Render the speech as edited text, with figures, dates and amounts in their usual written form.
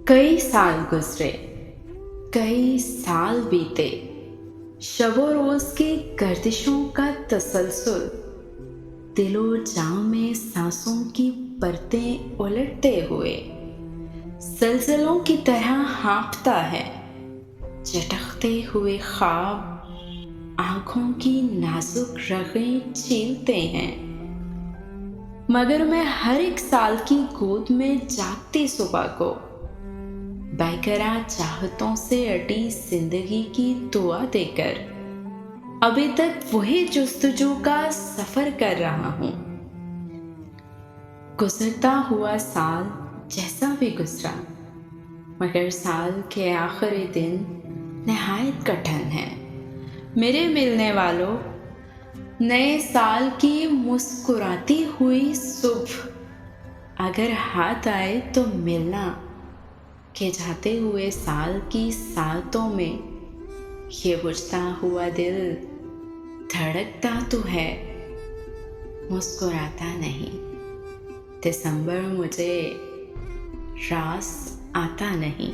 कई साल गुजरे, कई साल बीते, शबो रोज की गर्दिशों का तसलसल, दिलो जां में सांसों की परतें उलटते हुए सलसलों की तरह हाँफता है। चटकते हुए ख्वाब आंखों की नाजुक रगें छीलते हैं, मगर मैं हर एक साल की गोद में जागती सुबह को बेकरार चाहतों से अटी जिंदगी की दुआ देकर अभी तक वही जुस्तजू का सफर कर रहा हूँ। गुजरता हुआ साल जैसा भी गुजरा, मगर साल के आखिरी दिन निहायत कठिन है। मेरे मिलने वालों, नए साल की मुस्कुराती हुई सुबह अगर हाथ आए तो मिलना, के जाते हुए साल की सालतों में ये बुझता हुआ दिल धड़कता तो है, मुस्कुराता नहीं। दिसंबर मुझे रास आता नहीं।